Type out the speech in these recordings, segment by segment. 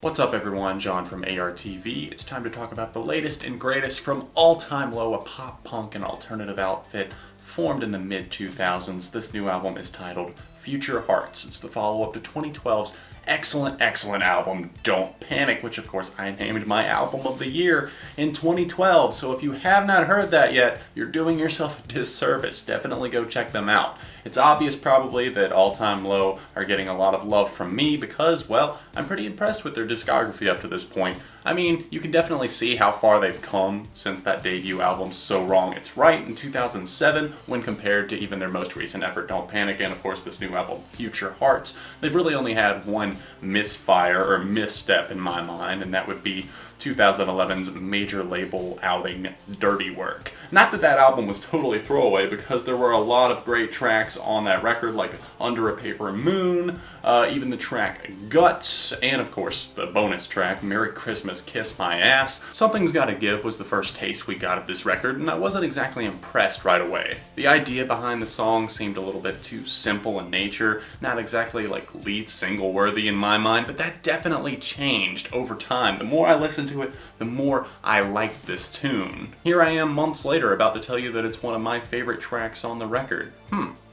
What's up everyone, John from ARTV. It's time to talk about the latest and greatest from All Time Low, a pop punk and alternative outfit formed in the mid-2000s. This new album is titled Future Hearts. It's the follow-up to 2012's excellent album, Don't Panic, which of course I named my album of the year in 2012. So if you have not heard that yet, you're doing yourself a disservice. Definitely go check them out. It's obvious probably that All Time Low are getting a lot of love from me because, well, I'm pretty impressed with their discography up to this point. I mean, you can definitely see how far they've come since that debut album, So Wrong It's Right, in 2007, when compared to even their most recent effort, Don't Panic, and of course this new album, Future Hearts. They've really only had one misfire or misstep in my mind, and that would be 2011's major label outing, Dirty Work. Not that that album was totally throwaway, because there were a lot of great tracks on that record, like Under a Paper Moon, even the track Guts, and of course the bonus track, Merry Christmas, Kiss My Ass. Something's Gotta Give was the first taste we got of this record, and I wasn't exactly impressed right away. The idea behind the song seemed a little bit too simple in nature, not exactly like lead single worthy in my mind, but that definitely changed over time. The more I listened to it, the more I liked this tune. Here I am months later about to tell you that it's one of my favorite tracks on the record.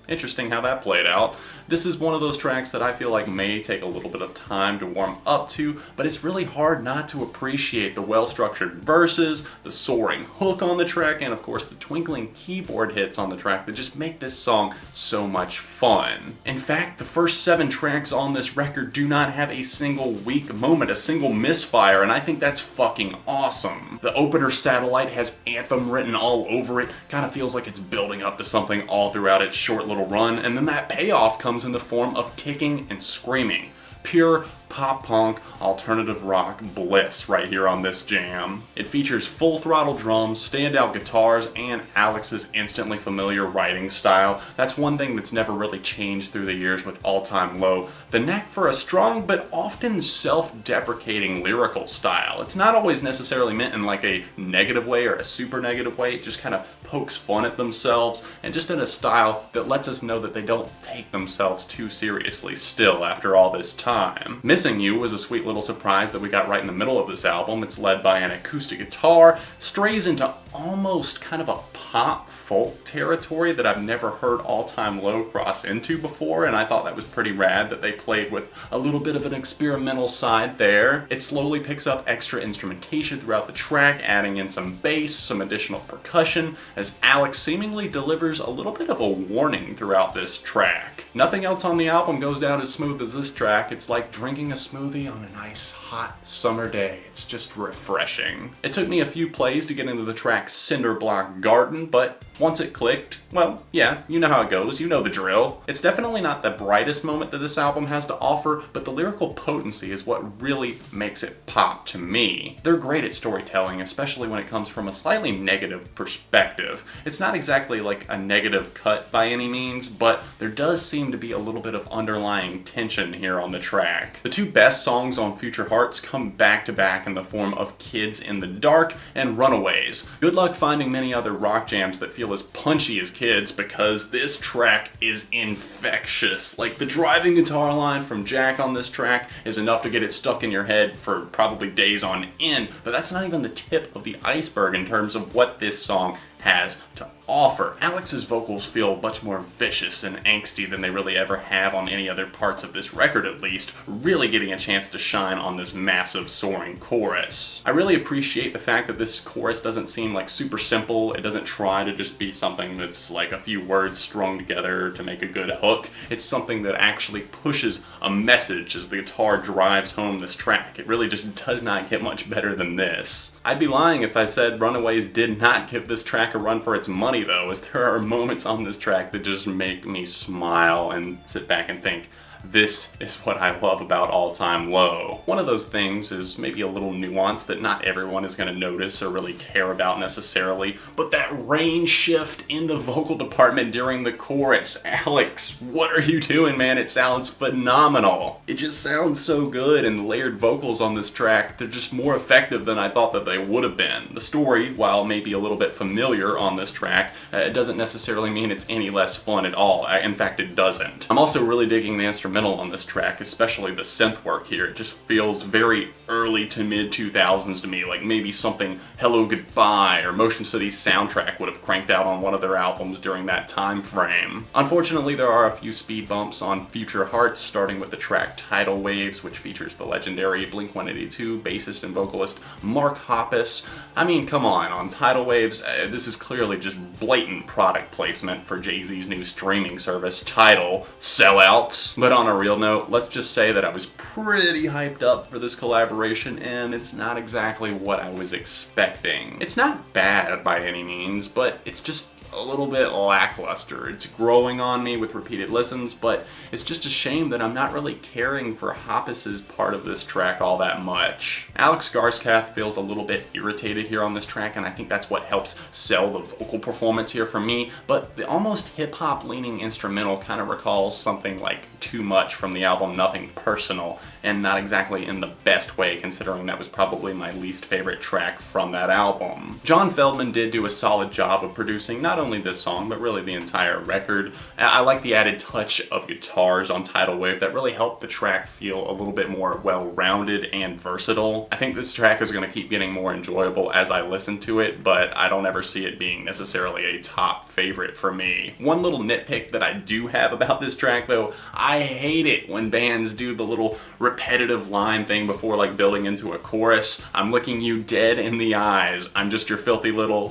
Interesting how that played out. This is one of those tracks that I feel like may take a little bit of time to warm up to, but it's really hard not to appreciate the well-structured verses, the soaring hook on the track, and of course the twinkling keyboard hits on the track that just make this song so much fun. In fact, the first 7 tracks on this record do not have a single weak moment, a single misfire, and I think that's fucking awesome. The opener, Satellite, has Anthem written all over it, kind of feels like it's building up to something all throughout its short little run, and then that payoff comes in the form of kicking and screaming. Pure pop punk, alternative rock bliss right here on this jam. It features full throttle drums, standout guitars, and Alex's instantly familiar writing style. That's one thing that's never really changed through the years with All Time Low. The knack for a strong but often self-deprecating lyrical style. It's not always necessarily meant in like a negative way or a super negative way. It just kind of pokes fun at themselves, and just in a style that lets us know that they don't take themselves too seriously still after all this time. Missing You was a sweet little surprise that we got right in the middle of this album. It's led by an acoustic guitar, strays into almost kind of a pop folk territory that I've never heard All Time Low cross into before, and I thought that was pretty rad that they played with a little bit of an experimental side there. It slowly picks up extra instrumentation throughout the track, adding in some bass, some additional percussion, as Alex seemingly delivers a little bit of a warning throughout this track. Nothing else on the album goes down as smooth as this track. It's like drinking a smoothie on a nice hot summer day. It's just refreshing. It took me a few plays to get into the track Cinder Block Garden, but once it clicked, well, yeah, you know how it goes, you know the drill. It's definitely not the brightest moment that this album has to offer, but the lyrical potency is what really makes it pop to me. They're great at storytelling, especially when it comes from a slightly negative perspective. It's not exactly like a negative cut by any means, but there does seem to be a little bit of underlying tension here on the track. The two best songs on Future Hearts come back to back in the form of Kids in the Dark and Runaways. Good luck finding many other rock jams that feel as punchy as Kids, because this track is infectious. Like, the driving guitar line from Jack on this track is enough to get it stuck in your head for probably days on end, but that's not even the tip of the iceberg in terms of what this song has to offer. Alex's vocals feel much more vicious and angsty than they really ever have on any other parts of this record, at least, really getting a chance to shine on this massive soaring chorus. I really appreciate the fact that this chorus doesn't seem like super simple. It doesn't try to just be something that's like a few words strung together to make a good hook. It's something that actually pushes a message as the guitar drives home this track. It really just does not get much better than this. I'd be lying if I said Runaways did not give this track a run for its money though, as there are moments on this track that just make me smile and sit back and think, this is what I love about All Time Low. One of those things is maybe a little nuance that not everyone is going to notice or really care about necessarily, but that range shift in the vocal department during the chorus. Alex, what are you doing, man? It sounds phenomenal. It just sounds so good, and the layered vocals on this track, they're just more effective than I thought that they would have been. The story, while maybe a little bit familiar on this track, it doesn't necessarily mean it's any less fun at all. In fact, it doesn't. I'm also really digging the instrumental instrumental on this track, especially the synth work here. It just feels very early to mid 2000s to me, like maybe something Hello Goodbye or Motion City Soundtrack would have cranked out on one of their albums during that time frame. Unfortunately, there are a few speed bumps on Future Hearts, starting with the track Tidal Waves, which features the legendary Blink-182 bassist and vocalist Mark Hoppus. I mean, come on Tidal Waves, this is clearly just blatant product placement for Jay-Z's new streaming service, Tidal, sellouts. But on a real note, let's just say that I was pretty hyped up for this collaboration, and it's not exactly what I was expecting. It's not bad by any means, but it's just a little bit lackluster. It's growing on me with repeated listens, but it's just a shame that I'm not really caring for Hoppus's part of this track all that much. Alex Skarsgård feels a little bit irritated here on this track, and I think that's what helps sell the vocal performance here for me, but the almost hip-hop leaning instrumental kind of recalls something like Too Much from the album Nothing Personal, and not exactly in the best way, considering that was probably my least favorite track from that album. John Feldman did do a solid job of producing not only this song, but really the entire record. I like the added touch of guitars on Tidal Wave that really helped the track feel a little bit more well-rounded and versatile. I think this track is going to keep getting more enjoyable as I listen to it, but I don't ever see it being necessarily a top favorite for me. One little nitpick that I do have about this track though, I hate it when bands do the little repetitive line thing before like building into a chorus. I'm looking you dead in the eyes. I'm just your filthy little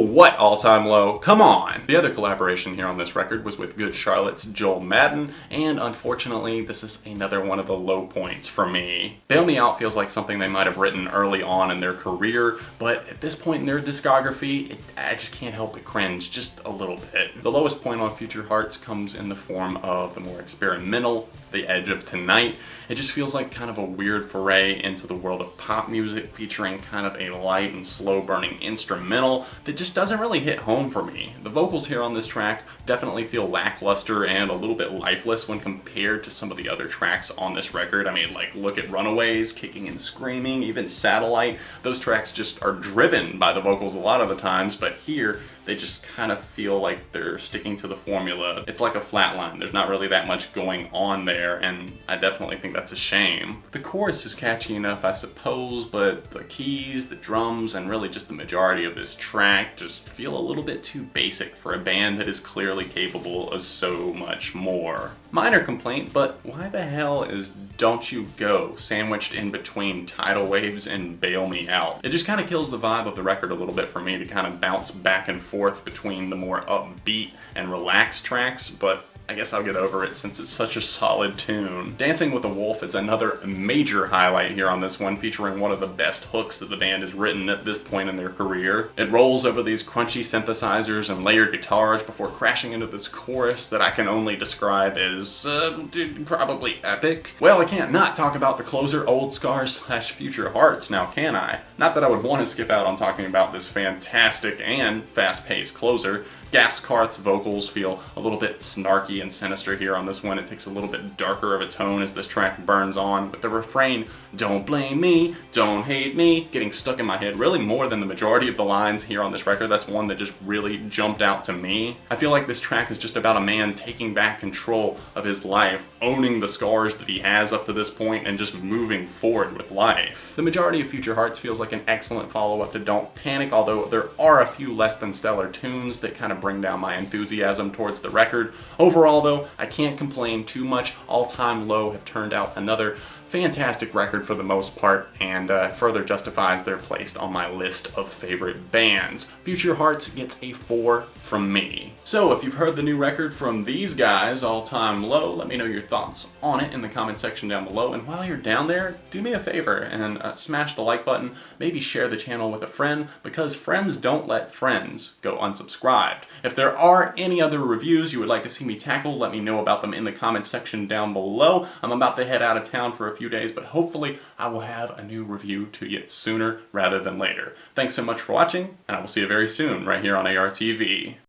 what, All Time Low? Come on! The other collaboration here on this record was with Good Charlotte's Joel Madden, and unfortunately this is another one of the low points for me. Bail Me Out feels like something they might have written early on in their career, but at this point in their discography, I just can't help but cringe just a little bit. The lowest point on Future Hearts comes in the form of the more experimental The Edge of Tonight. It just feels like kind of a weird foray into the world of pop music, featuring kind of a light and slow burning instrumental that just doesn't really hit home for me. The vocals here on this track definitely feel lackluster and a little bit lifeless when compared to some of the other tracks on this record. I mean, like, look at Runaways, Kicking and Screaming, even Satellite. Those tracks just are driven by the vocals a lot of the times, but here they just kind of feel like they're sticking to the formula. It's like a flat line. There's not really that much going on there, and I definitely think that's a shame. The chorus is catchy enough, I suppose, but the keys, the drums, and really just the majority of this track just feel a little bit too basic for a band that is clearly capable of so much more. Minor complaint, but why the hell is Don't You Go sandwiched in between Tidal Waves and Bail Me Out? It just kind of kills the vibe of the record a little bit for me to kind of bounce back and forth between the more upbeat and relaxed tracks, but I guess I'll get over it since it's such a solid tune. Dancing with a Wolf is another major highlight here on this one, featuring one of the best hooks that the band has written at this point in their career. It rolls over these crunchy synthesizers and layered guitars before crashing into this chorus that I can only describe as, probably epic. Well, I can't not talk about the closer, Old Scars / Future Hearts, now can I? Not that I would want to skip out on talking about this fantastic and fast-paced closer. Gaskarth's vocals feel a little bit snarky and sinister here on this one. It takes a little bit darker of a tone as this track burns on, with the refrain, "Don't blame me, don't hate me," getting stuck in my head really more than the majority of the lines here on this record. That's one that just really jumped out to me. I feel like this track is just about a man taking back control of his life, owning the scars that he has up to this point, and just moving forward with life. The majority of Future Hearts feels like an excellent follow-up to Don't Panic, although there are a few less than stellar tunes that kind of bring down my enthusiasm towards the record. Overall though, I can't complain too much. All Time Low have turned out another fantastic record for the most part, and further justifies their place on my list of favorite bands. Future Hearts gets a 4 from me. So if you've heard the new record from these guys, All Time Low, let me know your thoughts on it in the comment section down below, and while you're down there, do me a favor and smash the like button, maybe share the channel with a friend, because friends don't let friends go unsubscribed. If there are any other reviews you would like to see me tackle, let me know about them in the comment section down below. I'm about to head out of town for a few days, but hopefully I will have a new review to you sooner rather than later. Thanks so much for watching, and I will see you very soon right here on ARTV.